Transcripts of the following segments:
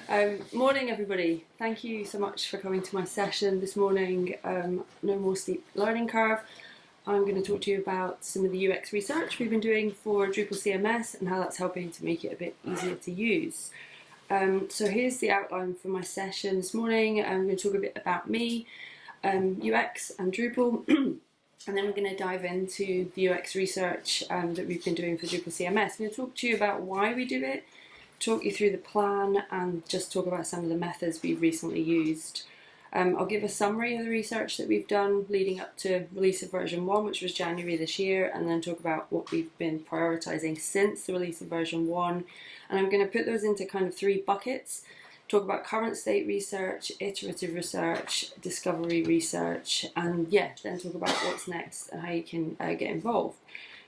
Morning everybody, thank you so much for coming to my session this morning. No more steep learning curve. I'm going to talk to you about some of the UX research we've been doing for Drupal CMS and how that's helping to make it a bit easier to use. So here's the outline for my session this morning. I'm going to talk a bit about me, UX and Drupal, and then we're going to dive into the UX research that we've been doing for Drupal CMS. I'm going to talk to you about why we do it, talk you through the plan, and just talk about some of the methods we've recently used. I'll give a summary of the research that we've done leading up to release of version 1, which was January this year, and then talk about what we've been prioritising since the release of version 1. And I'm going to put those into kind of 3 buckets. Talk about current state research, iterative research, discovery research, and then talk about what's next and how you can get involved.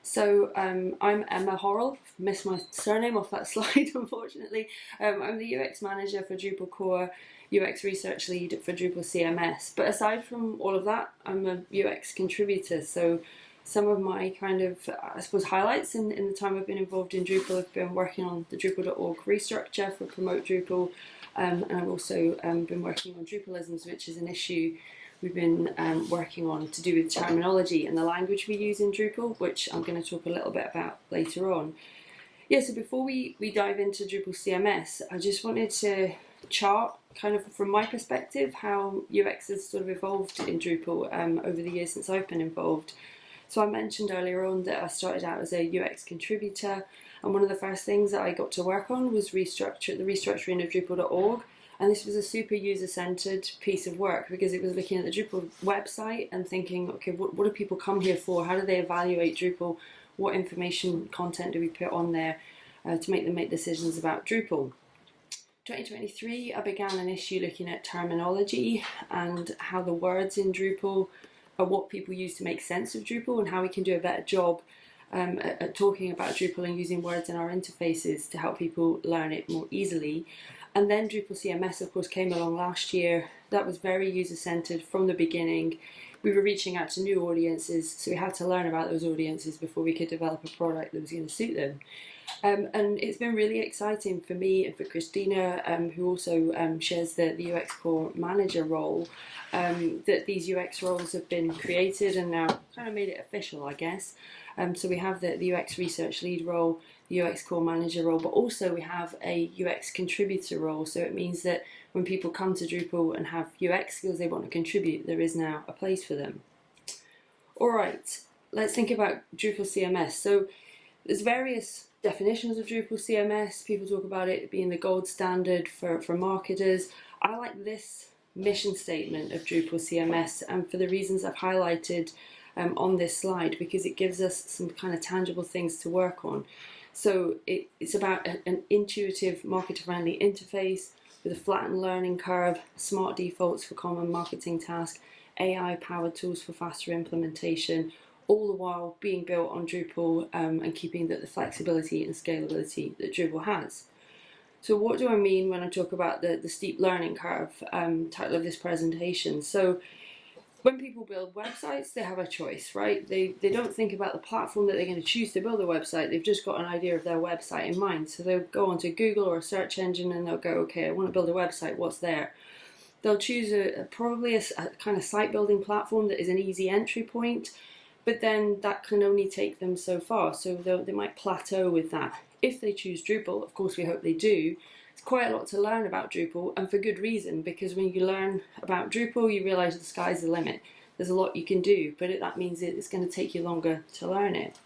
So I'm Emma Horrell. Missed my surname off that slide, unfortunately. I'm the UX manager for Drupal core, UX research lead for Drupal CMS. But aside from all of that, I'm a UX contributor. So some of my kind of, I suppose, highlights in the time I've been involved in Drupal have been working on the Drupal.org restructure for Promote Drupal. And I've also been working on Drupalisms, which is an issue we've been working on to do with terminology and the language we use in Drupal, which I'm going to talk a little bit about later on. So before we dive into Drupal CMS, I just wanted to chart, kind of from my perspective, how UX has sort of evolved in Drupal over the years since I've been involved. So I mentioned earlier on that I started out as a UX contributor, and one of the first things that I got to work on was the restructuring of Drupal.org. And this was a super user-centered piece of work because it was looking at the Drupal website and thinking, okay, what do people come here for? How do they evaluate Drupal? What information content do we put on there to make them make decisions about Drupal? 2023, I began an issue looking at terminology and how the words in Drupal are what people use to make sense of Drupal, and how we can do a better job at talking about Drupal and using words in our interfaces to help people learn it more easily. And then Drupal CMS, of course, came along last year. That was very user-centered from the beginning. We were reaching out to new audiences, so we had to learn about those audiences before we could develop a product that was going to suit them. And it's been really exciting for me and for Christina, who also shares the UX core manager role, that these UX roles have been created and now kind of made it official, I guess. So we have the UX research lead role, the UX core manager role, but also we have a UX contributor role. So it means that when people come to Drupal and have UX skills they want to contribute, there is now a place for them. All right, let's think about Drupal CMS. So there's various definitions of Drupal CMS. People talk about it being the gold standard for marketers. I like this mission statement of Drupal CMS, and for the reasons I've highlighted on this slide, because it gives us some kind of tangible things to work on. So it's about an intuitive, marketer-friendly interface with a flattened learning curve, smart defaults for common marketing tasks, AI-powered tools for faster implementation, all the while being built on Drupal and keeping the flexibility and scalability that Drupal has. So what do I mean when I talk about the steep learning curve title of this presentation? So when people build websites, they have a choice, right? They don't think about the platform that they're going to choose to build a website. They've just got an idea of their website in mind. So they'll go onto Google or a search engine and they'll go, okay, I want to build a website, what's there? They'll choose probably a kind of site building platform that is an easy entry point, but then that can only take them so far. So they might plateau with that. If they choose Drupal, of course we hope they do, it's quite a lot to learn about Drupal, and for good reason, because when you learn about Drupal you realise the sky's the limit. There's a lot you can do, but that means it's going to take you longer to learn it.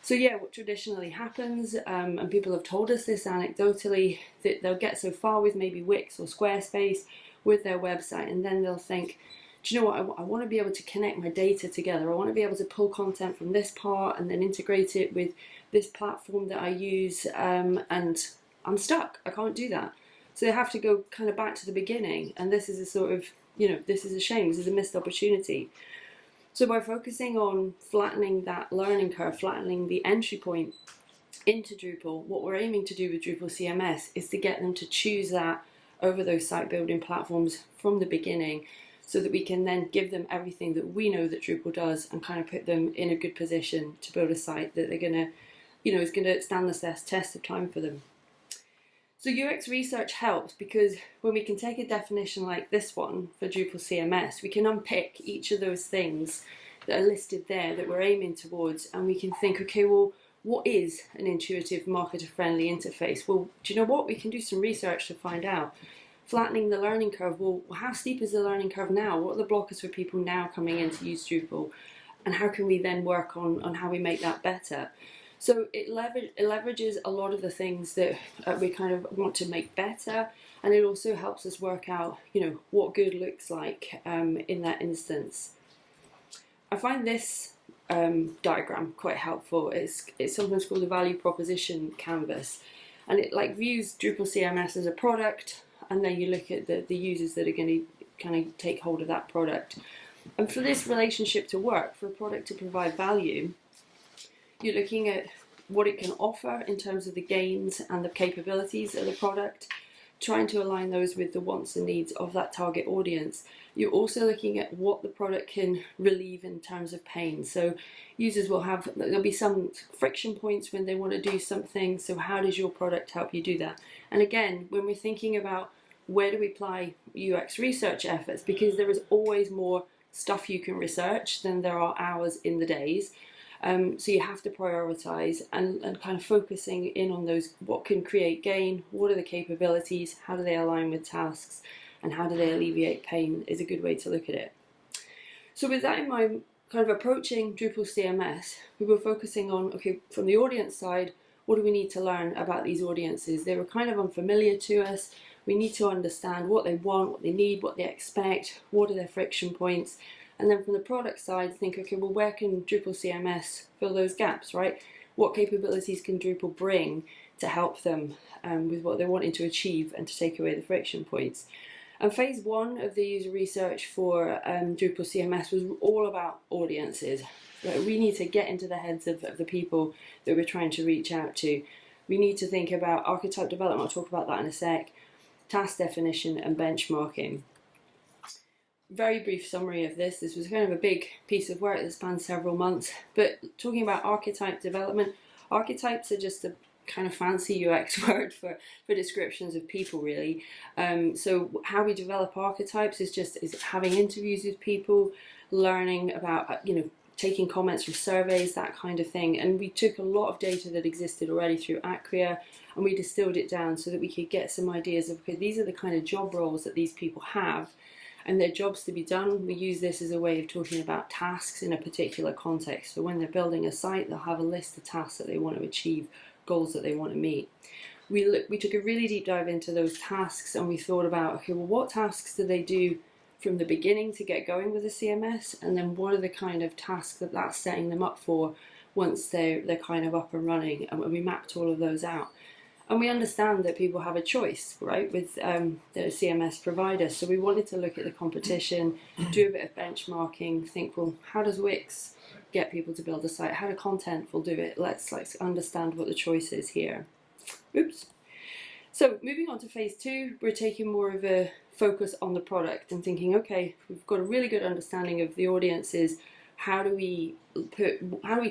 So what traditionally happens, and people have told us this anecdotally, that they'll get so far with maybe Wix or Squarespace with their website, and then they'll think, do you know what, I want to be able to connect my data together. I want to be able to pull content from this part and then integrate it with this platform that I use, and I'm stuck. I can't do that. So they have to go kind of back to the beginning, and this is a sort of, this is a shame. This is a missed opportunity. So by focusing on flattening that learning curve, flattening the entry point into Drupal, what we're aiming to do with Drupal CMS is to get them to choose that over those site building platforms from the beginning, so that we can then give them everything that we know that Drupal does and kind of put them in a good position to build a site that they're going to, is going to stand the test of time for them. So UX research helps because when we can take a definition like this one for Drupal CMS, we can unpick each of those things that are listed there that we're aiming towards, and we can think, okay, well, what is an intuitive, marketer-friendly interface? Well, do you know what? We can do some research to find out. Flattening the learning curve. Well, how steep is the learning curve now? What are the blockers for people now coming in to use Drupal? And how can we then work on how we make that better? So it leverages a lot of the things that we kind of want to make better, and it also helps us work out, what good looks like in that instance. I find this diagram quite helpful. It's sometimes called the value proposition canvas, and it views Drupal CMS as a product, and then you look at the users that are going to kind of take hold of that product. And for this relationship to work, for a product to provide value, you're looking at what it can offer in terms of the gains and the capabilities of the product, trying to align those with the wants and needs of that target audience. You're also looking at what the product can relieve in terms of pain. So users there'll be some friction points when they want to do something. So how does your product help you do that? And again, when we're thinking about where do we apply UX research efforts, because there is always more stuff you can research than there are hours in the days. So you have to prioritize and kind of focusing in on those, what can create gain, what are the capabilities, how do they align with tasks, and how do they alleviate pain is a good way to look at it. So with that in mind, kind of approaching Drupal CMS, we were focusing on, okay, from the audience side, what do we need to learn about these audiences? They were kind of unfamiliar to us. We need to understand what they want, what they need, what they expect, what are their friction points. And then from the product side, think, okay, well, where can Drupal CMS fill those gaps, right? What capabilities can Drupal bring to help them with what they're wanting to achieve and to take away the friction points? And phase one of the user research for Drupal CMS was all about audiences. We need to get into the heads of the people that we're trying to reach out to. We need to think about archetype development, I'll talk about that in a sec, task definition and benchmarking. Very brief summary of this. This was kind of a big piece of work that spanned several months. But talking about archetype development, archetypes are just a kind of fancy UX word for descriptions of people, really. So how we develop archetypes is having interviews with people, learning about taking comments from surveys, that kind of thing. And we took a lot of data that existed already through Acquia, and we distilled it down so that we could get some ideas of, okay, these are the kind of job roles that these people have and their jobs to be done. We use this as a way of talking about tasks in a particular context. So when they're building a site, they'll have a list of tasks that they want to achieve, goals that they want to meet. We took a really deep dive into those tasks, and we thought about, okay, well, what tasks do they do from the beginning to get going with the CMS, and then what are the kind of tasks that's setting them up for once they're kind of up and running, and we mapped all of those out. And we understand that people have a choice, right, with the CMS provider. So we wanted to look at the competition, do a bit of benchmarking, think, well, how does Wix get people to build a site? How do Contentful do it? Let's understand what the choice is here. Oops. So moving on to phase two, we're taking more of a focus on the product and thinking, okay, we've got a really good understanding of the audiences. How do we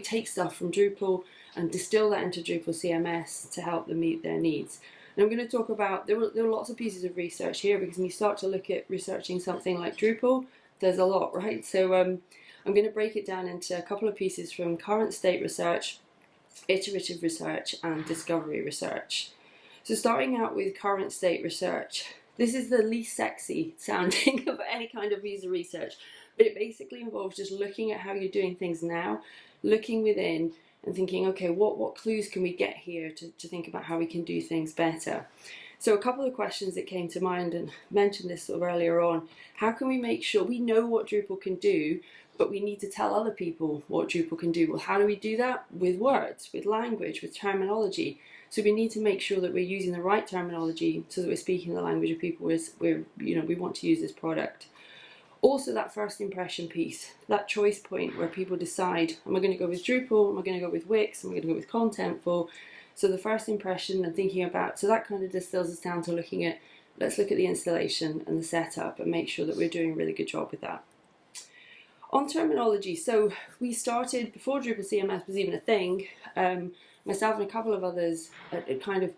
take stuff from Drupal and distill that into Drupal CMS to help them meet their needs? And I'm going to talk about, there were lots of pieces of research here, because when you start to look at researching something like Drupal, there's a lot, right? So I'm going to break it down into a couple of pieces from current state research, iterative research, and discovery research. So starting out with current state research, this is the least sexy sounding of any kind of user research, but it basically involves just looking at how you're doing things now, looking within and thinking, okay, what clues can we get here to think about how we can do things better? So a couple of questions that came to mind, and mentioned this sort of earlier on, how can we make sure we know what Drupal can do, but we need to tell other people what Drupal can do? Well, how do we do that? With words, with language, with terminology. So we need to make sure that we're using the right terminology so that we're speaking the language of people we want to use this product. Also, that first impression piece, that choice point where people decide, am I going to go with Drupal, am I going to go with Wix, am I going to go with Contentful? So the first impression and thinking about, so that kind of distills us down to looking at, let's look at the installation and the setup and make sure that we're doing a really good job with that. On terminology, so we started, before Drupal CMS was even a thing, myself and a couple of others kind of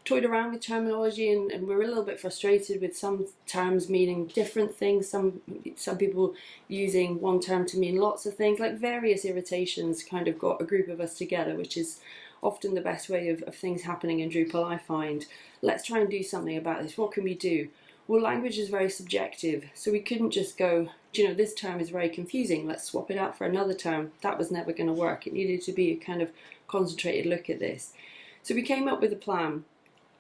toyed around with terminology, and we're a little bit frustrated with some terms meaning different things, some people using one term to mean lots of things. Like various irritations kind of got a group of us together, which is often the best way of things happening in Drupal, I find. Let's try and do something about this. What can we do? Well, language is very subjective, so we couldn't just go, you know, this term is very confusing, let's swap it out for another term. That was never going to work. It needed to be a kind of concentrated look at this. So we came up with a plan.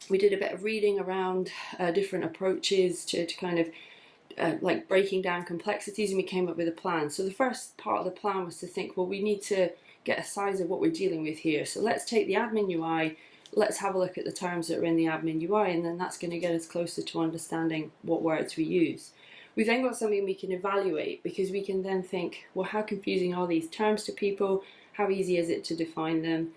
We did a bit of reading around different approaches to kind of like breaking down complexities, and we came up with a plan. So the first part of the plan was to think, well, we need to get a size of what we're dealing with here. So let's take the admin UI, let's have a look at the terms that are in the admin UI, and then that's going to get us closer to understanding what words we use. We've then got something we can evaluate, because we can then think, well, how confusing are these terms to people? How easy is it to define them?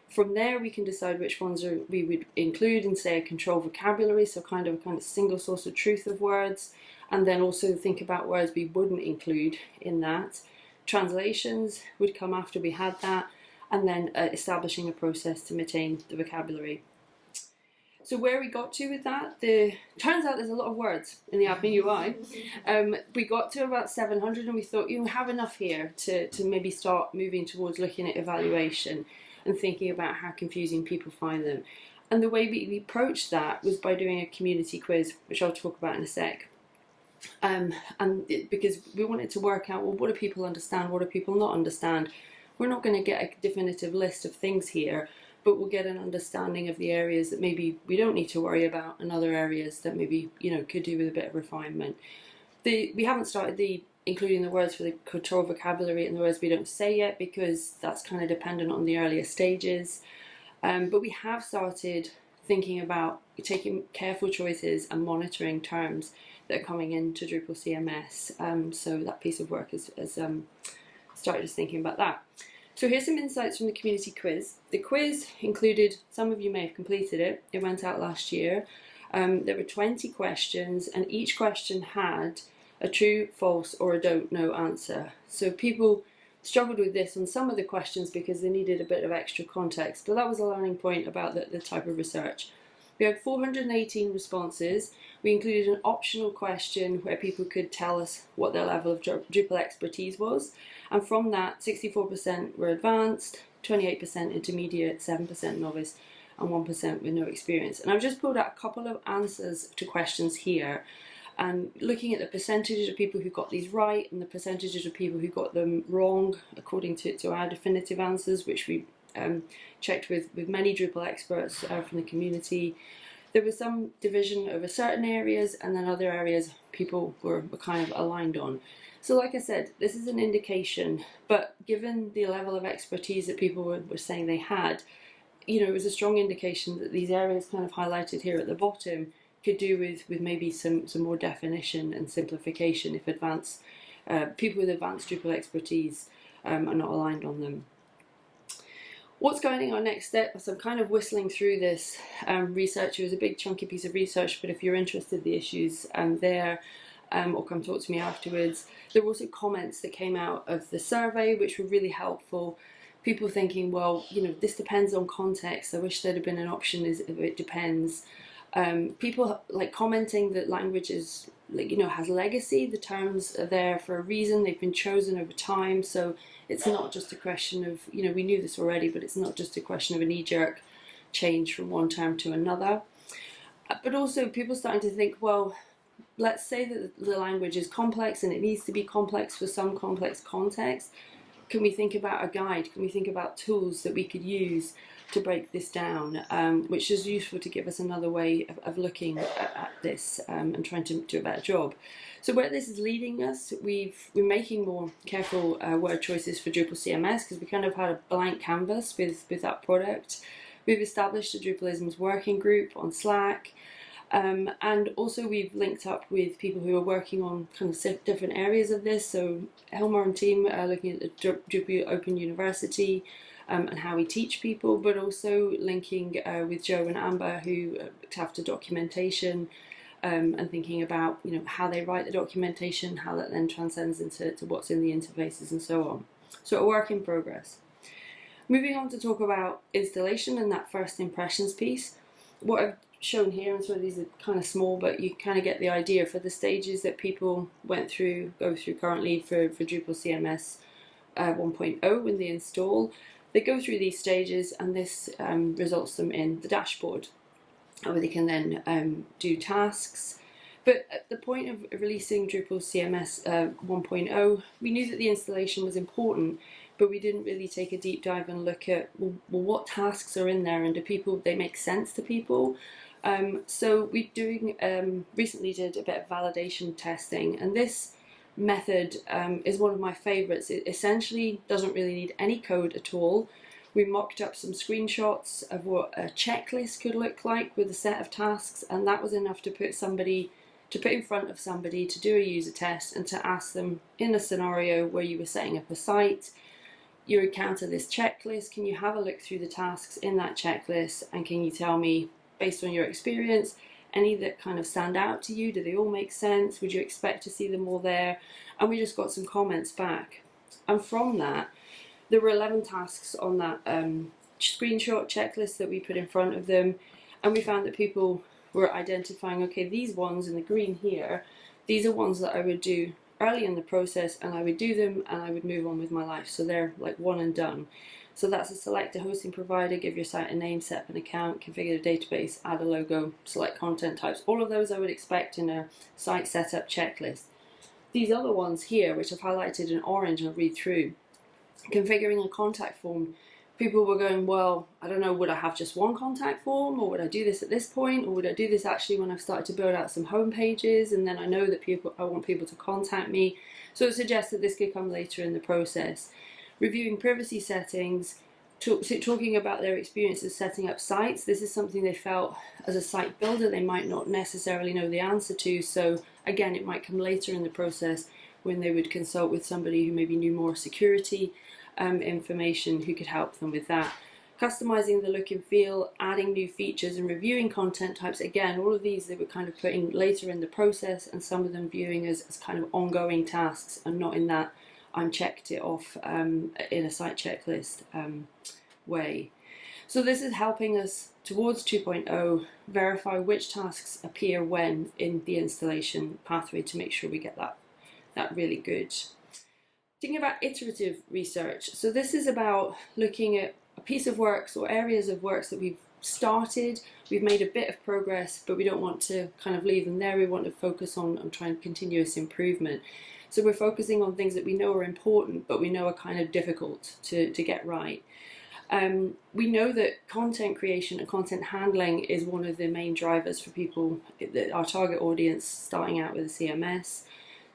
From there, we can decide which ones we would include in, say, a control vocabulary, so kind of single source of truth of words, and then also think about words we wouldn't include in that. Translations would come after we had that, and then establishing a process to maintain the vocabulary. So where we got to with that, turns out there's a lot of words in the admin UI. We got to about 700, and we thought, you have enough here to maybe start moving towards looking at evaluation and thinking about how confusing people find them. And the way we approached that was by doing a community quiz, which I'll talk about in a sec. Because we wanted to work out, well, what do people understand, what do people not understand? We're not going to get a definitive list of things here, but we'll get an understanding of the areas that maybe we don't need to worry about, and other areas that maybe, could do with a bit of refinement. We haven't started including the words for the control vocabulary and the words we don't say yet, because that's kind of dependent on the earlier stages. But we have started thinking about taking careful choices and monitoring terms that are coming into Drupal CMS. So that piece of work has started us thinking about that. So here's some insights from the community quiz. The quiz included, some of you may have completed it, it went out last year. There were 20 questions, and each question had a true, false, or a don't know answer. So people struggled with this on some of the questions because they needed a bit of extra context, but that was a learning point about the type of research. We had 418 responses. We included an optional question where people could tell us what their level of Drupal expertise was, and from that 64% were advanced, 28% intermediate, 7% novice, and 1% with no experience. And I've just pulled out a couple of answers to questions here, and looking at the percentages of people who got these right and the percentages of people who got them wrong according to our definitive answers, which we checked with many Drupal experts from the community. There was some division over certain areas, and then other areas people were kind of aligned on. So like I said, this is an indication, but given the level of expertise that people were saying they had, it was a strong indication that these areas kind of highlighted here at the bottom could do with maybe some more definition and simplification if people with advanced Drupal expertise are not aligned on them. What's going on our next step? So I'm kind of whistling through this research. It was a big chunky piece of research, but if you're interested in the issues there, or come talk to me afterwards. There were also comments that came out of the survey which were really helpful. People thinking, well, this depends on context. I wish there'd have been an option it depends. People like commenting that language is has legacy. The terms are there for a reason. They've been chosen over time, so it's not just a question of we knew this already, but it's not just a question of a knee-jerk change from one term to another. But also people starting to think, well, let's say that the language is complex and it needs to be complex for some complex context. Can we think about a guide? Can we think about tools that we could use to break this down, which is useful to give us another way of looking at this and trying to do a better job. So where this is leading us, we're making more careful word choices for Drupal CMS, because we kind of had a blank canvas with that product. We've established a Drupalisms working group on Slack, and also we've linked up with people who are working on kind of different areas of this. So Helmer and team are looking at the Drupal Open University, and how we teach people, but also linking with Joe and Amber, who looked after documentation, and thinking about how they write the documentation, how that then transcends into what's in the interfaces and so on. So a work in progress. Moving on to talk about installation and that first impressions piece. what I've shown here, and so these are kind of small, but you kind of get the idea for the stages that people go through currently for Drupal CMS 1.0 when they install. They go through these stages, and this results them in the dashboard, where they can then do tasks. But at the point of releasing Drupal CMS 1.0, we knew that the installation was important, but we didn't really take a deep dive and look at, well, what tasks are in there, and do they make sense to people? So we recently did a bit of validation testing, and this method is one of my favorites. It essentially doesn't really need any code at all. We mocked up some screenshots of what a checklist could look like with a set of tasks, and that was enough to put in front of somebody to do a user test and to ask them, in a scenario where you were setting up a site, you encounter this checklist, can you have a look through the tasks in that checklist, and can you tell me, based on your experience, any that kind of stand out to you? Do they all make sense? Would you expect to see them all there? And we just got some comments back. And from that, there were 11 tasks on that screenshot checklist that we put in front of them, and we found that people were identifying, okay, these ones in the green here, these are ones that I would do early in the process, and I would do them and I would move on with my life. So they're like one and done. So that's a select a hosting provider, give your site a name, set up an account, configure a database, add a logo, select content types. All of those I would expect in a site setup checklist. These other ones here, which I've highlighted in orange, I'll read through. Configuring a contact form. People were going, well, I don't know, would I have just one contact form, or would I do this at this point, or would I do this actually when I've started to build out some home pages, and then I know that I want people to contact me. So it suggests that this could come later in the process. Reviewing privacy settings, talking about their experiences setting up sites. This is something they felt as a site builder they might not necessarily know the answer to, so again, it might come later in the process when they would consult with somebody who maybe knew more security information, who could help them with that. Customizing the look and feel, adding new features, and reviewing content types. Again, all of these they were kind of putting later in the process, and some of them viewing as kind of ongoing tasks, and not in that I'm checked it off in a site checklist way. So this is helping us towards 2.0 verify which tasks appear when in the installation pathway to make sure we get that really good. Thinking about iterative research. So this is about looking at a piece of works or areas of works that we've started, we've made a bit of progress, but we don't want to kind of leave them there. We want to focus on trying continuous improvement. So we're focusing on things that we know are important, but we know are kind of difficult to get right. We know that content creation and content handling is one of the main drivers for people, our target audience, starting out with a CMS.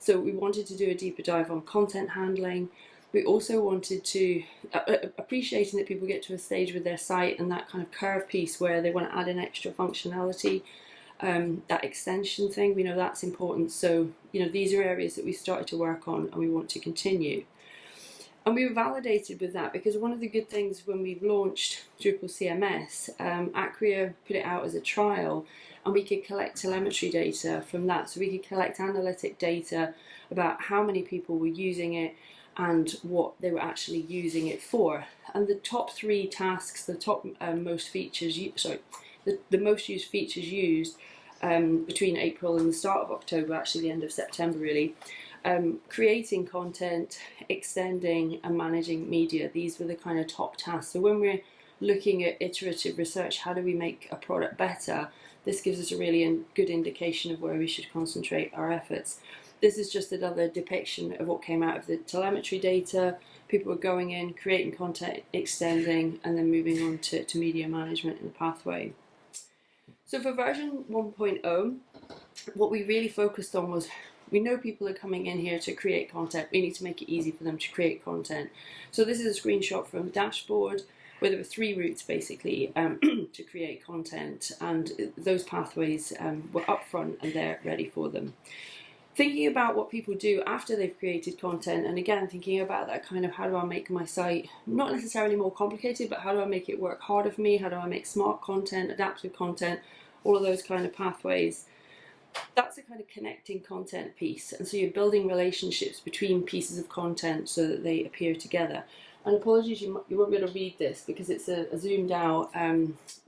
So we wanted to do a deeper dive on content handling. We also wanted to, appreciating that people get to a stage with their site and that kind of curve piece where they want to add in extra functionality, that extension thing, we know that's important. So, these are areas that we started to work on and we want to continue. And we were validated with that because one of the good things when we launched Drupal CMS, Acquia put it out as a trial, and we could collect telemetry data from that. So we could collect analytic data about how many people were using it and what they were actually using it for. And the top 3 tasks, the top most features, the most used features used between April and the start of October, actually the end of September really, creating content, extending and managing media. These were the kind of top tasks. So when we're looking at iterative research, how do we make a product better, this gives us a really good indication of where we should concentrate our efforts. This is just another depiction of what came out of the telemetry data. People were going in, creating content, extending, and then moving on to media management in the pathway. So for version 1.0, what we really focused on was, we know people are coming in here to create content. We need to make it easy for them to create content. So this is a screenshot from a dashboard where there were 3 routes basically to create content, and those pathways were up front and they're ready for them. Thinking about what people do after they've created content, and again thinking about that kind of, how do I make my site not necessarily more complicated, but how do I make it work harder for me? How do I make smart content, adaptive content, all of those kind of pathways? That's a kind of connecting content piece, and so you're building relationships between pieces of content so that they appear together. And apologies, you won't be able to read this because it's a zoomed out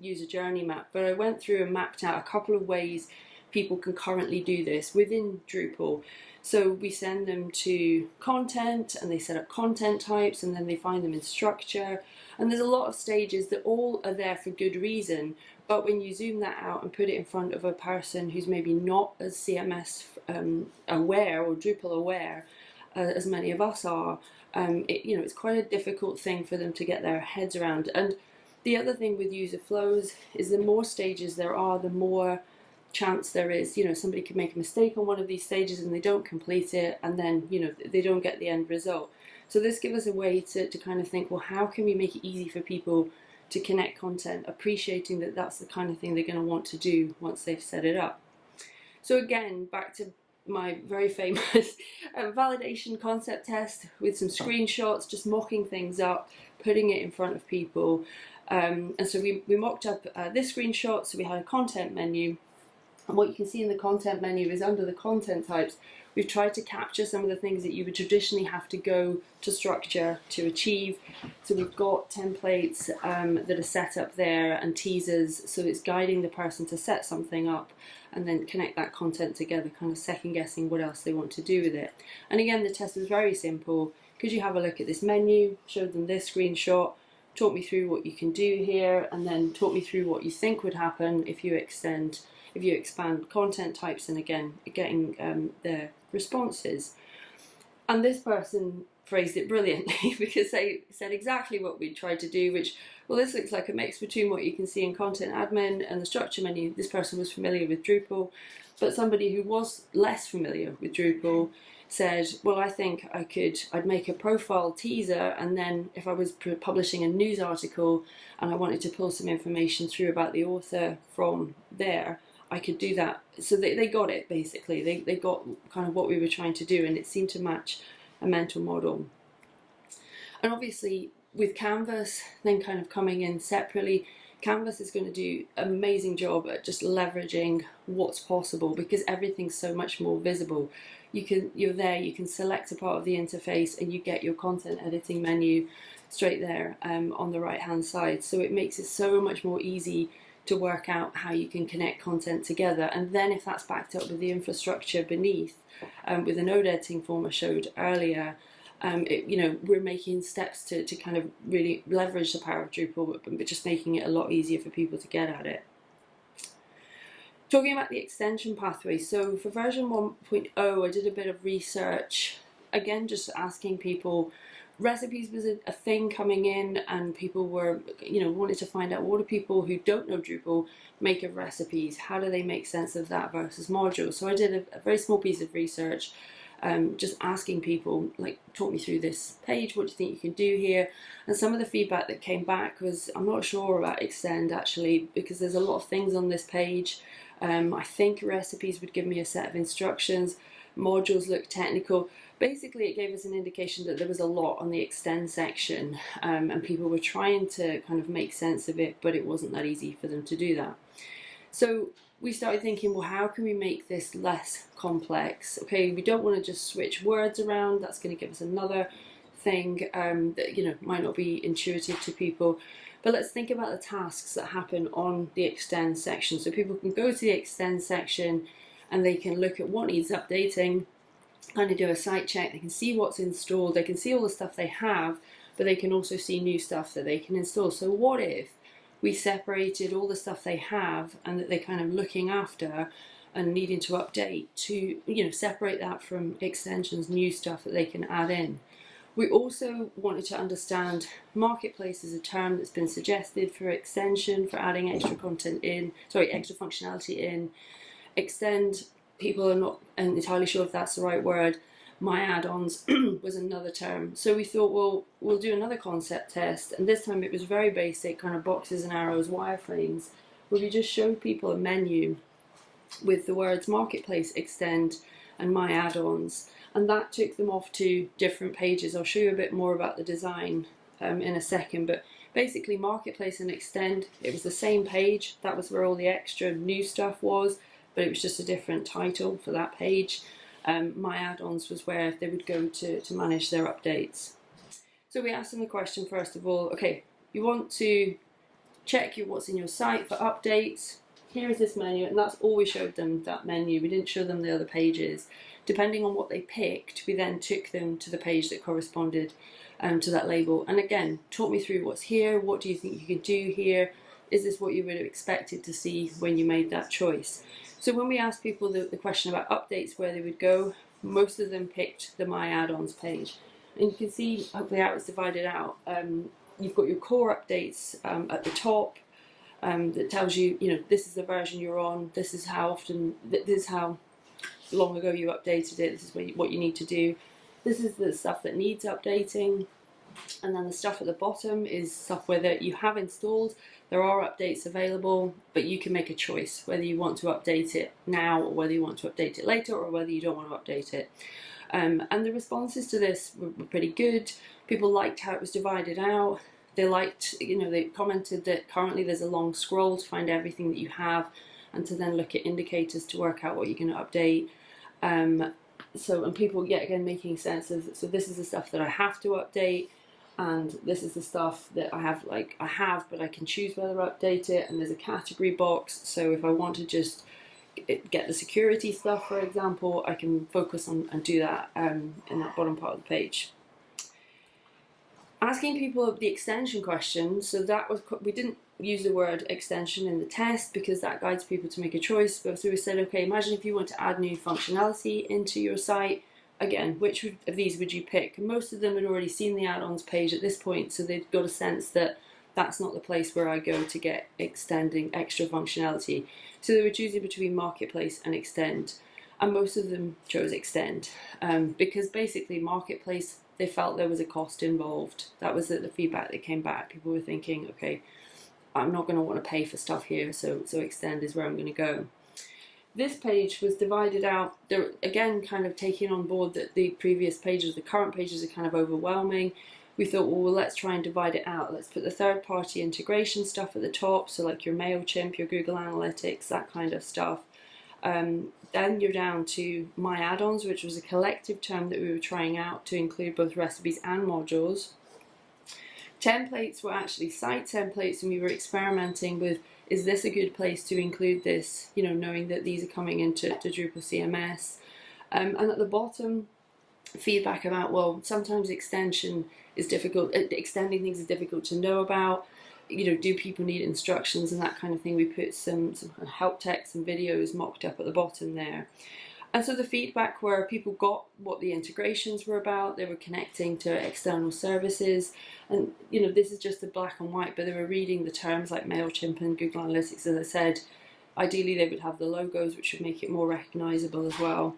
user journey map, but I went through and mapped out a couple of ways people can currently do this within Drupal. So we send them to content and they set up content types, and then they find them in structure. And there's a lot of stages that all are there for good reason. But when you zoom that out and put it in front of a person who's maybe not as CMS aware or Drupal aware as many of us are, it's quite a difficult thing for them to get their heads around. And the other thing with user flows is the more stages there are, the more chance there is, somebody could make a mistake on one of these stages and they don't complete it, and then, they don't get the end result. So this gives us a way to kind of think, well, how can we make it easy for people to connect content, appreciating that that's the kind of thing they're going to want to do once they've set it up. So again, back to my very famous validation concept test with some screenshots, just mocking things up, putting it in front of people. And so we mocked up this screenshot. So we had a content menu. And what you can see in the content menu is under the content types, we've tried to capture some of the things that you would traditionally have to go to structure to achieve. So we've got templates that are set up there and teasers. So it's guiding the person to set something up and then connect that content together, kind of second guessing what else they want to do with it. And again, the test was very simple. Could you have a look at this menu, showed them this screenshot, talk me through what you can do here, and then talk me through what you think would happen if you expand content types, and again, getting their responses. And this person phrased it brilliantly because they said exactly what we tried to do, which, well, this looks like a mix between what you can see in content admin and the structure menu. This person was familiar with Drupal, but somebody who was less familiar with Drupal said, well, I think I'd make a profile teaser, and then if I was publishing a news article and I wanted to pull some information through about the author from there, I could do that. So they got it, basically. They got kind of what we were trying to do, and it seemed to match a mental model. And obviously with Canvas then kind of coming in separately, Canvas is going to do an amazing job at just leveraging what's possible because everything's so much more visible. You're there, you can select a part of the interface and you get your content editing menu straight there on the right hand side. So it makes it so much more easy to work out how you can connect content together. And then if that's backed up with the infrastructure beneath, with the node editing form I showed earlier, we're making steps to kind of really leverage the power of Drupal, but just making it a lot easier for people to get at it. Talking about the extension pathway, so for version 1.0 I did a bit of research, again just asking people. Recipes was a thing coming in, and people were, wanted to find out what do people who don't know Drupal make of recipes, how do they make sense of that versus modules. So I did a very small piece of research, just asking people, like, talk me through this page, what do you think you can do here? And some of the feedback that came back was, I'm not sure about extend actually, because there's a lot of things on this page. I think recipes would give me a set of instructions, modules look technical. Basically it gave us an indication that there was a lot on the extend section, and people were trying to kind of make sense of it, but it wasn't that easy for them to do that. So we started thinking, well, how can we make this less complex? Okay, we don't want to just switch words around, that's going to give us another thing that might not be intuitive to people. But let's think about the tasks that happen on the extend section. So people can go to the extend section and they can look at what needs updating, kind of do a site check, they can see what's installed, they can see all the stuff they have, but they can also see new stuff that they can install. So what if we separated all the stuff they have and that they're kind of looking after and needing to update to, separate that from extensions, new stuff that they can add in. We also wanted to understand marketplace is a term that's been suggested for extension, for adding extra content in, extra functionality in. Extend, people are not entirely sure if that's the right word. My add-ons was another term. So we thought, well, we'll do another concept test, and this time it was very basic, kind of boxes and arrows, wireframes, where we just showed people a menu with the words marketplace, extend, and my add-ons, and that took them off to different pages. I'll show you a bit more about the design in a second, but basically marketplace and extend, it was the same page, that was where all the extra new stuff was, but it was just a different title for that page. My add-ons was where they would go to manage their updates. So we asked them the question first of all, okay, you want to check what's in your site for updates. Here is this menu, and that's all we showed them, that menu. We didn't show them the other pages. Depending on what they picked, we then took them to the page that corresponded to that label. And again, talk me through what's here. What do you think you could do here? Is this what you would have expected to see when you made that choice? So when we asked people the question about updates, where they would go, most of them picked the My Add-ons page. And you can see, hopefully, how it's divided out. You've got your core updates at the top that tells you, this is the version you're on, this is how often, this is how long ago you updated it, this is what you need to do. This is the stuff that needs updating. And then the stuff at the bottom is stuff where you have installed, there are updates available, but you can make a choice whether you want to update it now or whether you want to update it later or whether you don't want to update it. And the responses to this were pretty good. People liked how it was divided out. They liked, they commented that currently there's a long scroll to find everything that you have and to then look at indicators to work out what you're going to update. And people, yet again, making sense of, so this is the stuff that I have to update, and this is the stuff that I have, but I can choose whether I update it, and there's a category box, so if I want to just get the security stuff, for example, I can focus on and do that in that bottom part of the page. Asking people the extension question, so that was, we didn't use the word extension in the test because that guides people to make a choice, but so we said, okay, imagine if you want to add new functionality into your site, again, which of these would you pick? And most of them had already seen the add-ons page at this point, so they'd got a sense that that's not the place where I go to get extending extra functionality. So they were choosing between Marketplace and Extend, and most of them chose Extend because basically Marketplace, they felt there was a cost involved. That was the feedback that came back. People were thinking, okay, I'm not going to want to pay for stuff here, so Extend is where I'm going to go. This page was divided out. They're again kind of taking on board that the previous pages, the current pages are kind of overwhelming. We thought, well, let's try and divide it out. Let's put the third-party integration stuff at the top, so like your MailChimp, your Google Analytics, that kind of stuff. Then you're down to My Add-ons, which was a collective term that we were trying out to include both recipes and modules. Templates were actually site templates, and we were experimenting with, is this a good place to include this, knowing that these are coming into Drupal CMS. And at the bottom, feedback about, well, sometimes extension is difficult, extending things is difficult to know about. Do people need instructions and that kind of thing? We put some help text and videos mocked up at the bottom there. And so the feedback where people got what the integrations were about, they were connecting to external services, and this is just a black and white, but they were reading the terms like MailChimp and Google Analytics, as I said. Ideally they would have the logos, which would make it more recognizable as well.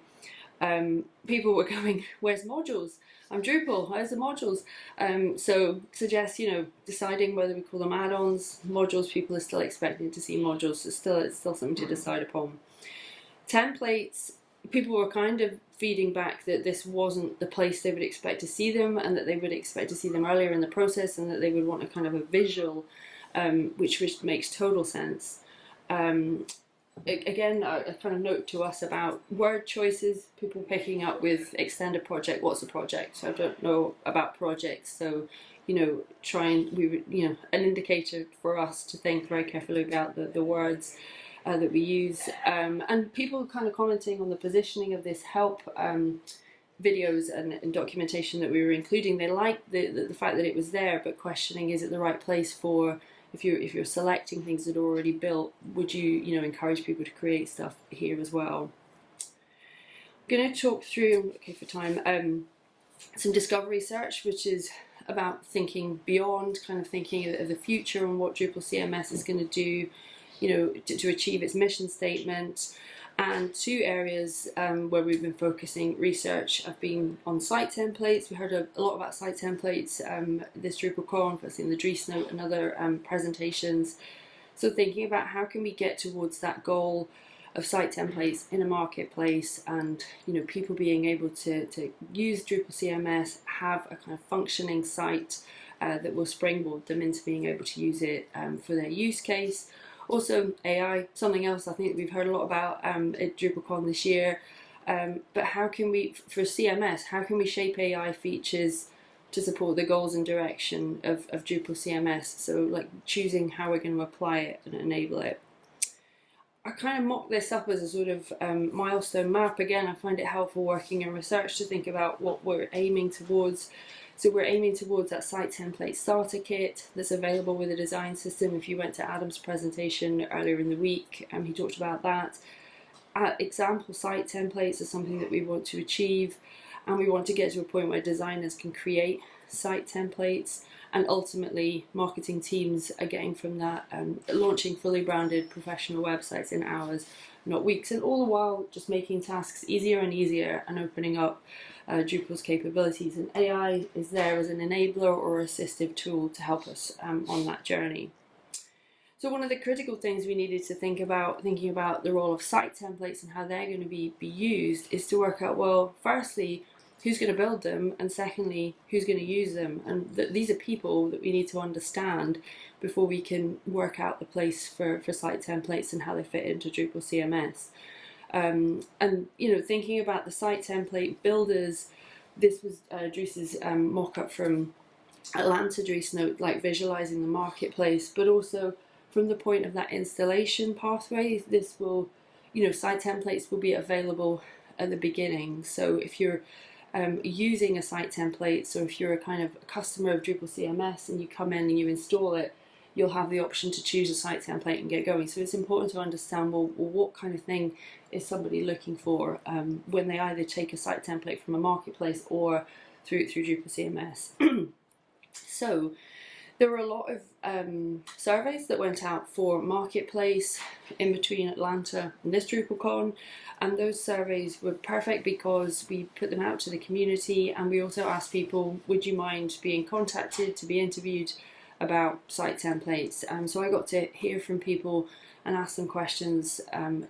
People were going, where's modules? I'm Drupal, where's the modules? So suggest, deciding whether we call them add-ons, modules. People are still expecting to see modules, so it's still something to decide upon. Templates, people were kind of feeding back that this wasn't the place they would expect to see them, and that they would expect to see them earlier in the process, and that they would want a kind of a visual, which makes total sense. Again, a kind of note to us about word choices, people picking up with extend a project, what's a project? So I don't know about projects, so an indicator for us to think very carefully about the words that we use, and people kind of commenting on the positioning of this help videos and documentation that we were including. They liked the fact that it was there, but questioning, is it the right place for, if you're selecting things that are already built, would you encourage people to create stuff here as well? I'm going to talk through, okay for time, some discovery search, which is about thinking beyond, kind of thinking of the future and what Drupal CMS is going to do, to achieve its mission statement. And two areas where we've been focusing research have been on site templates. We heard a lot about site templates this DrupalCon, I've seen the Dries note and other presentations. So thinking about how can we get towards that goal of site templates in a marketplace, and people being able to use Drupal CMS, have a kind of functioning site that will springboard them into being able to use it for their use case. Also AI, something else I think we've heard a lot about at DrupalCon this year, but how can we, for CMS, how can we shape AI features to support the goals and direction of Drupal CMS. So like choosing how we're going to apply it and enable it. I kind of mock this up as a sort of milestone map. Again, I find it helpful working in research to think about what we're aiming towards. So we're aiming towards that site template starter kit that's available with a design system. If you went to Adam's presentation earlier in the week, he talked about that. Example site templates are something that we want to achieve, and we want to get to a point where designers can create site templates, and ultimately marketing teams are getting from that, launching fully branded professional websites in hours, not weeks, and all the while just making tasks easier and easier and opening up Drupal's capabilities. And AI is there as an enabler or assistive tool to help us on that journey. So one of the critical things we needed to think about, thinking about the role of site templates and how they're going to be used, is to work out, well, firstly, who's going to build them, and secondly, who's going to use them. And these are people that we need to understand before we can work out the place for site templates and how they fit into Drupal CMS. And thinking about the site template builders, this was Dries' mock-up from Atlanta. Dries note, like visualizing the marketplace, but also from the point of that installation pathway, this will, site templates will be available at the beginning. So if you're using a site template, so if you're a kind of a customer of Drupal CMS and you come in and you install it, you'll have the option to choose a site template and get going. So it's important to understand, well what kind of thing is somebody looking for when they either take a site template from a marketplace or through Drupal CMS. So there were a lot of surveys that went out for marketplace in between Atlanta and this DrupalCon, and those surveys were perfect because we put them out to the community, and we also asked people, would you mind being contacted to be interviewed about site templates? So I got to hear from people and ask them questions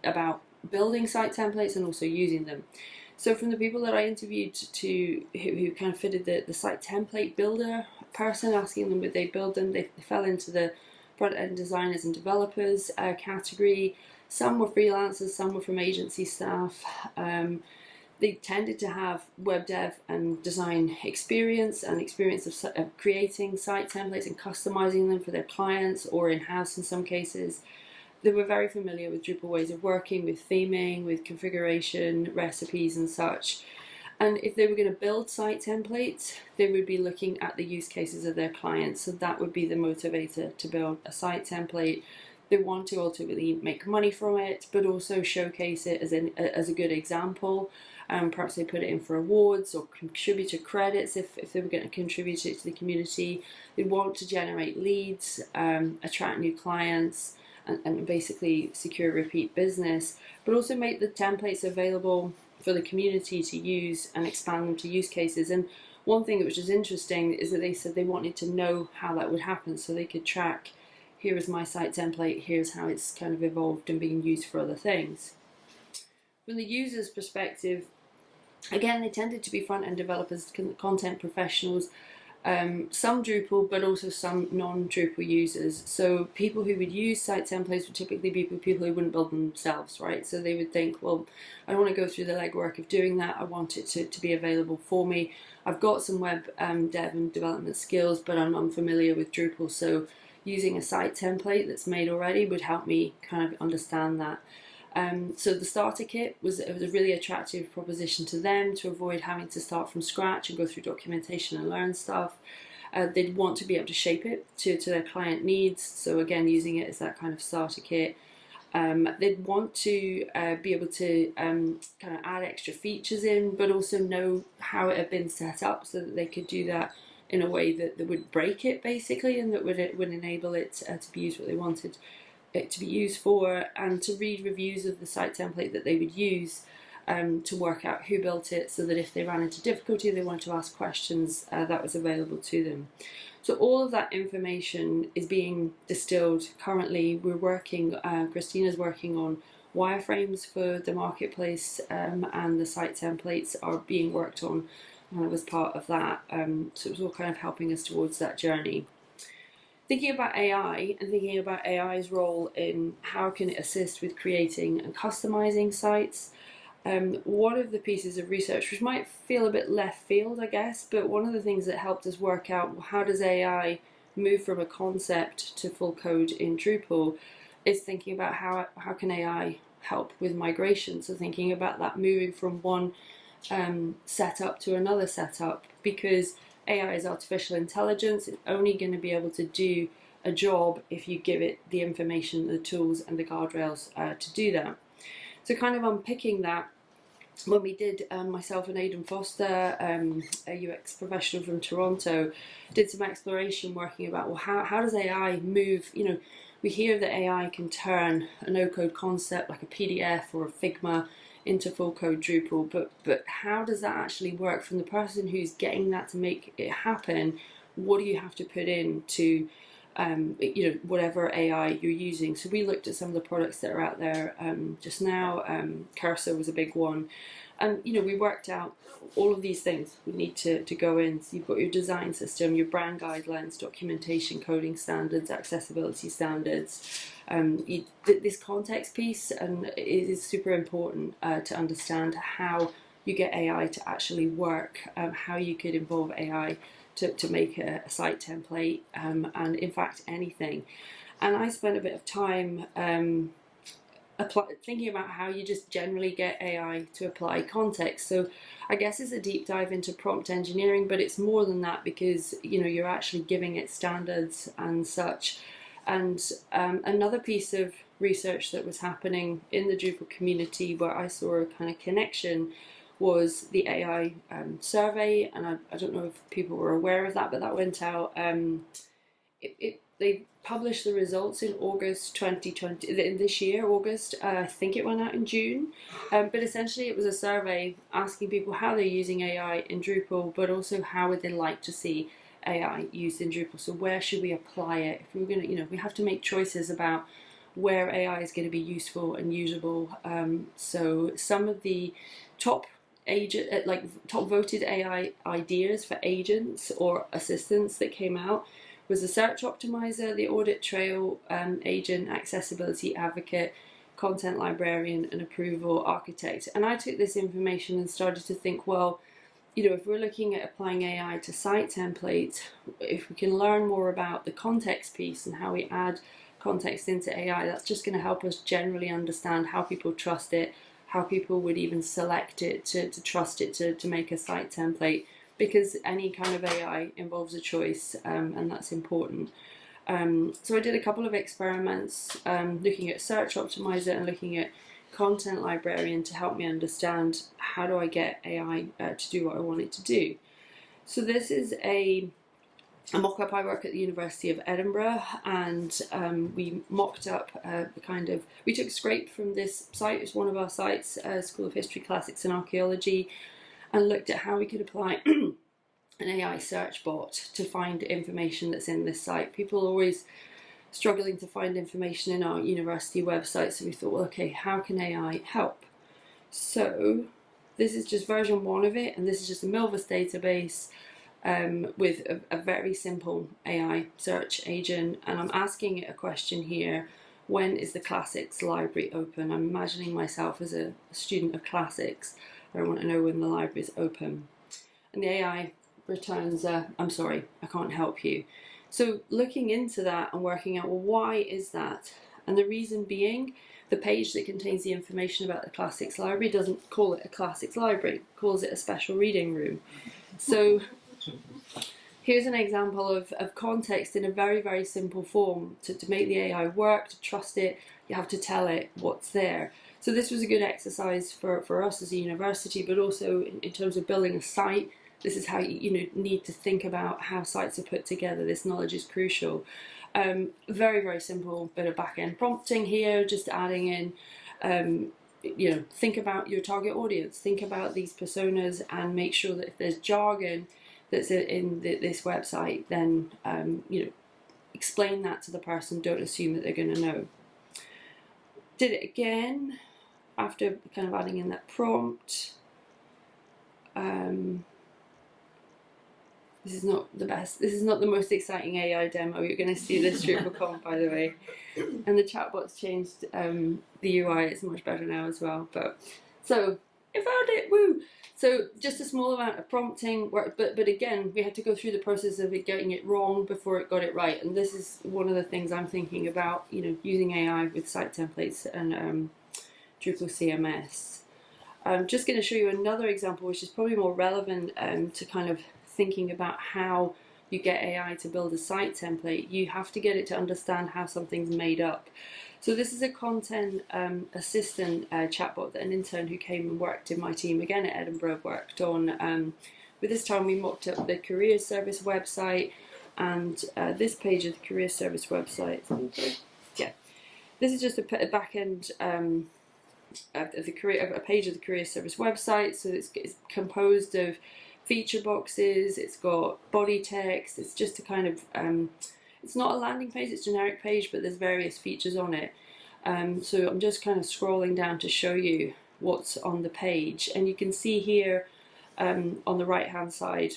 about building site templates and also using them. So from the people that I interviewed who kind of fitted the site template builder person, asking them would they build them, they fell into the front-end designers and developers category. Some were freelancers, some were from agency staff. They tended to have web dev and design experience and experience of creating site templates and customizing them for their clients or in-house in some cases. They were very familiar with Drupal ways of working, with theming, with configuration, recipes and such. And if they were going to build site templates, they would be looking at the use cases of their clients. So that would be the motivator to build a site template. They want to ultimately make money from it, but also showcase it as a good example. Perhaps they put it in for awards or contributor credits if they were going to contribute it to the community. They want to generate leads, attract new clients, and basically secure repeat business, but also make the templates available for the community to use and expand them to use cases. And one thing which is interesting is that they said they wanted to know how that would happen, so they could track, here is my site template, here's how it's kind of evolved and being used for other things. From the user's perspective, again, they tended to be front-end developers, content professionals, some Drupal, but also some non-Drupal users. So people who would use site templates would typically be people who wouldn't build them themselves, right? So they would think, well, I don't want to go through the legwork of doing that. I want it to be available for me. I've got some web dev and development skills, but I'm unfamiliar with Drupal. So using a site template that's made already would help me kind of understand that. So the starter kit was a really attractive proposition to them to avoid having to start from scratch and go through documentation and learn stuff. They'd want to be able to shape it to their client needs. So again, using it as that kind of starter kit. They'd want to be able to kind of add extra features in, but also know how it had been set up so that they could do that in a way that would break it basically, and that would enable it to be used what they wanted it to be used for, and to read reviews of the site template that they would use to work out who built it, so that if they ran into difficulty, they wanted to ask questions, that was available to them. So all of that information is being distilled currently. We're working, Christina's working on wireframes for the marketplace, and the site templates are being worked on as part of that. So it was all kind of helping us towards that journey. Thinking about AI and thinking about AI's role in how can it assist with creating and customizing sites. one of the pieces of research, which might feel a bit left field, I guess, but one of the things that helped us work out how does AI move from a concept to full code in Drupal is thinking about how can AI help with migration. So thinking about that moving from one setup to another setup, because AI is artificial intelligence. It's only going to be able to do a job if you give it the information, the tools and the guardrails to do that. So kind of unpicking that, when we did, myself and Aidan Foster, a UX professional from Toronto, did some exploration working about, well, how does AI move, we hear that AI can turn a no-code concept like a PDF or a Figma into full code Drupal, but how does that actually work from the person who's getting that to make it happen? What do you have to put in to whatever AI you're using? So we looked at some of the products that are out there just now. Cursor was a big one, and we worked out all of these things we need to go in. So you've got your design system, your brand guidelines, documentation, coding standards, accessibility standards. This context piece, and it is super important to understand how you get AI to actually work, how you could involve AI to make a site template, and in fact anything. And I spent a bit of time thinking about how you just generally get AI to apply context. So I guess it's a deep dive into prompt engineering, but it's more than that, because you're actually giving it standards and such. And another piece of research that was happening in the Drupal community where I saw a kind of connection was the AI survey, and I don't know if people were aware of that, but that went out. They published the results in August 2020, in this year, August. I think it went out in June. But essentially it was a survey asking people how they're using AI in Drupal, but also how would they like to see AI used in Drupal. So where should we apply it? If we're going to, we have to make choices about where AI is going to be useful and usable. So some of the top voted AI ideas for agents or assistants that came out was the search optimizer, the audit trail agent, accessibility advocate, content librarian, and approval architect. And I took this information and started to think, well, if we're looking at applying AI to site templates, if we can learn more about the context piece and how we add context into AI, that's just going to help us generally understand how people trust it, how people would even select it to trust it to make a site template, because any kind of AI involves a choice, and that's important. So I did a couple of experiments looking at search optimizer and looking at content librarian to help me understand how do I get AI to do what I want it to do. So this is a mock-up. I work at the University of Edinburgh, and we mocked up we took scrape from this site. It's one of our sites, School of History, Classics and Archaeology, and looked at how we could apply an AI search bot to find information that's in this site. People are always struggling to find information in our university website, so we thought, well, okay, how can AI help? So this is just version 1 of it, and this is just a Milvus database with a very simple AI search agent, and I'm asking it a question here: when is the classics library open? I'm imagining myself as a student of classics. I want to know when the library is open. And the AI returns, I'm sorry, I can't help you. So looking into that and working out, well, why is that? And the reason being, the page that contains the information about the classics library doesn't call it a classics library, it calls it a special reading room. So here's an example of context in a very, very simple form. To make the AI work, to trust it, you have to tell it what's there. So this was a good exercise for us as a university, but also in terms of building a site. This is how you need to think about how sites are put together. This knowledge is crucial. Very, very simple bit of back-end prompting here, just adding in, think about your target audience, think about these personas, and make sure that if there's jargon that's in this website, then explain that to the person. Don't assume that they're going to know. Did it again after kind of adding in that prompt. This is not the best. This is not the most exciting AI demo you're going to see this DrupalCon, by the way. And the chatbot's changed the UI. It's much better now as well. But so I found it, woo! So just a small amount of prompting work, but again, we had to go through the process of it getting it wrong before it got it right. And this is one of the things I'm thinking about, using AI with site templates and Drupal CMS. I'm just going to show you another example, which is probably more relevant to kind of thinking about how you get AI to build a site template. You have to get it to understand how something's made up. So this is a content assistant chatbot that an intern who came and worked in my team again at Edinburgh worked on. With this time we mocked up the career service website and this page of the career service website. Yeah, this is just a back end of a page of the career service website. So it's composed of feature boxes. It's got body text. It's just a kind of it's not a landing page, it's a generic page, but there's various features on it. So I'm just kind of scrolling down to show you what's on the page. And you can see here on the right hand side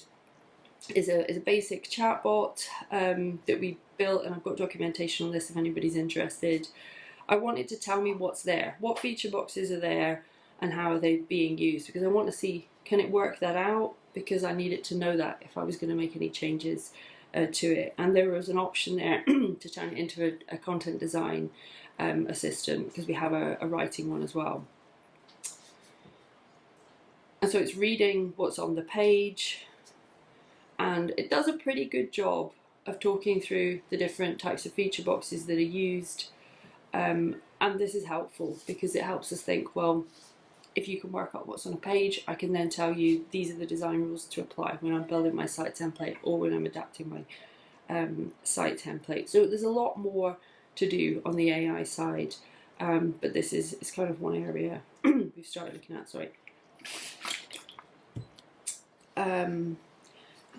is a basic chatbot that we built, and I've got documentation on this if anybody's interested. I want it to tell me what's there, what feature boxes are there, and how are they being used, because I want to see, can it work that out, because I need it to know that if I was going to make any changes to it. And there was an option there to turn it into a content design assistant, because we have a writing one as well. And so it's reading what's on the page, and it does a pretty good job of talking through the different types of feature boxes that are used. And this is helpful because it helps us think, well, if you can work out what's on a page, I can then tell you these are the design rules to apply when I'm building my site template or when I'm adapting my site template. So there's a lot more to do on the AI side, but this is kind of one area we've started looking at. Sorry.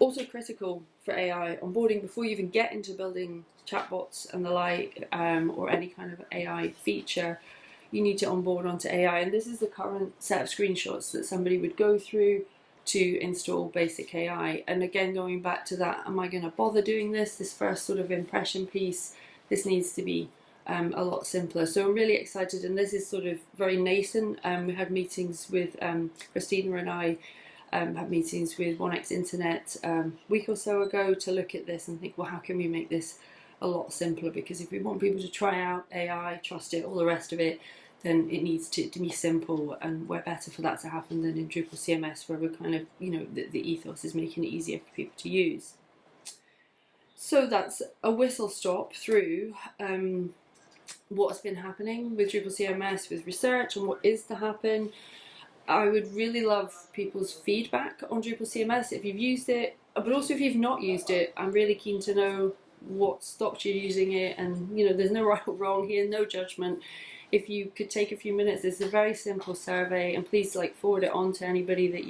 Also critical for AI onboarding, before you even get into building chatbots and the like, or any kind of AI feature, you need to onboard onto AI. And this is the current set of screenshots that somebody would go through to install basic AI. And again, going back to that, am I going to bother doing this first sort of impression piece? This needs to be a lot simpler. So I'm really excited, and this is sort of very nascent. We had meetings with Christina and I had meetings with 1x Internet a week or so ago to look at this and think, well, how can we make this a lot simpler? Because if we want people to try out AI, trust it, all the rest of it, then it needs to be simple, and we're better for that to happen than in Drupal CMS, where we're kind of, the ethos is making it easier for people to use. So that's a whistle stop through what's been happening with Drupal CMS, with research, and what is to happen. I would really love people's feedback on Drupal CMS if you've used it, but also if you've not used it. I'm really keen to know what stopped you using it, and there's no right or wrong here, no judgment. If you could take a few minutes, it's a very simple survey, and please forward it on to anybody that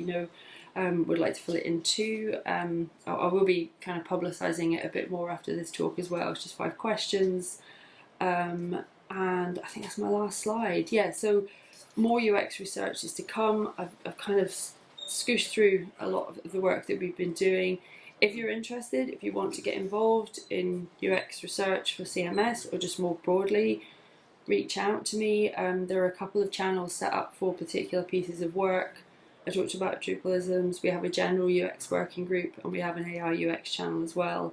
would like to fill it in too. I will be kind of publicising it a bit more after this talk as well. It's just 5 questions, and I think that's my last slide. Yeah, so more UX research is to come. I've kind of scooshed through a lot of the work that we've been doing. If you're interested, if you want to get involved in UX research for CMS or just more broadly, reach out to me. There are a couple of channels set up for particular pieces of work. I talked about Drupalisms. We have a general UX working group, and we have an AI UX channel as well.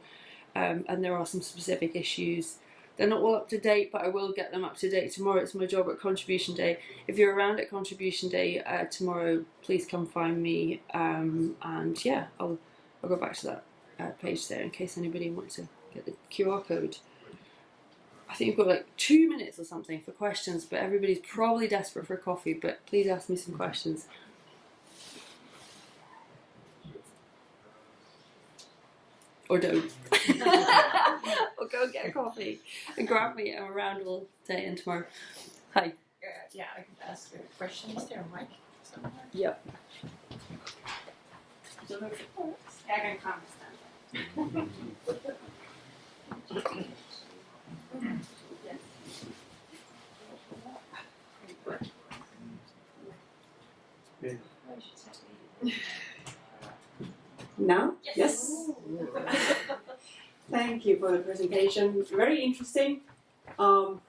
And there are some specific issues. They're not all up to date, but I will get them up to date tomorrow. It's my job at Contribution Day. If you're around at Contribution Day tomorrow, please come find me. And yeah, I'll go back to that page there in case anybody wants to get the QR code. I think we've got 2 minutes or something for questions, but everybody's probably desperate for a coffee, but please ask me some questions. Or don't. Or go and get a coffee and grab me. I'm around all day and tomorrow. Hi. Yeah, I can ask a question. Is there a mic somewhere? Yep. Yeah, I can comment Now? Yes. Thank you for the presentation. Very interesting. All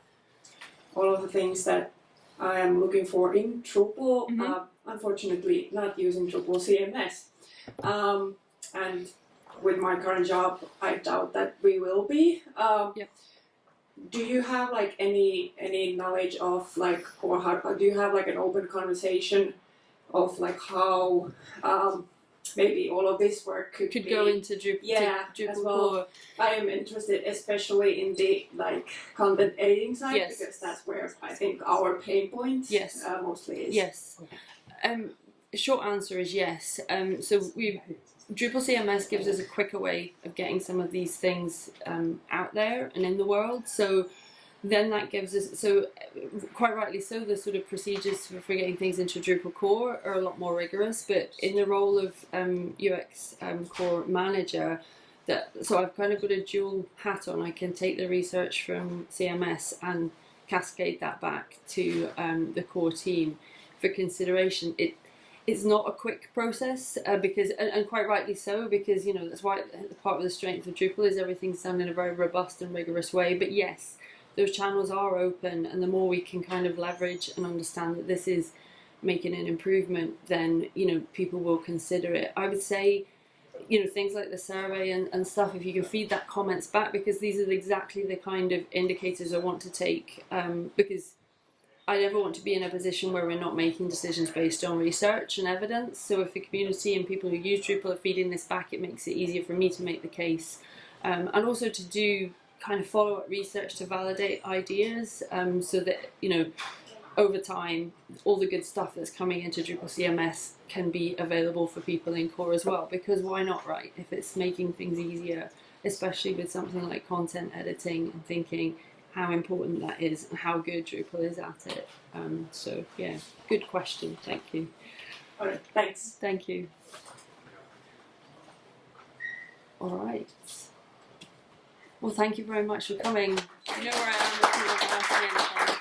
of the things that I am looking for in Drupal. unfortunately not using Drupal CMS. And with my current job, I doubt that we will be. Yep. Do you have like any knowledge of like, or how do you have like an open conversation of like how maybe all of this work could be, go into Drupal, Drupal as well. core. I am interested especially in the like content editing side, Yes. because that's where I think our pain point Yes. mostly is. Yes. Short answer is yes. So Drupal CMS gives us a quicker way of getting some of these things out there and in the world. So then that gives us, so quite rightly so, the sort of procedures for getting things into Drupal core are a lot more rigorous. But in the role of UX core manager, so I've kind of got a dual hat on. I can take the research from CMS and cascade that back to the core team for consideration. It's not a quick process because, and quite rightly so, because that's why part of the strength of Drupal is everything's done in a very robust and rigorous way. But yes, those channels are open, and the more we can kind of leverage and understand that this is making an improvement, then people will consider it. I would say, things like the survey and stuff, if you can feed that comments back, because these are exactly the kind of indicators I want to take, because I never want to be in a position where we're not making decisions based on research and evidence. So if the community and people who use Drupal are feeding this back, it makes it easier for me to make the case, and also to do kind of follow-up research to validate ideas, so that over time all the good stuff that's coming into Drupal CMS can be available for people in core as well, because why not, right? If it's making things easier, especially with something like content editing, and thinking how important that is and how good Drupal is at it. So yeah, good question, thank you. All right, thanks. Thank you. All right. Well, thank you very much for coming. You know where I am if you want to ask me anything.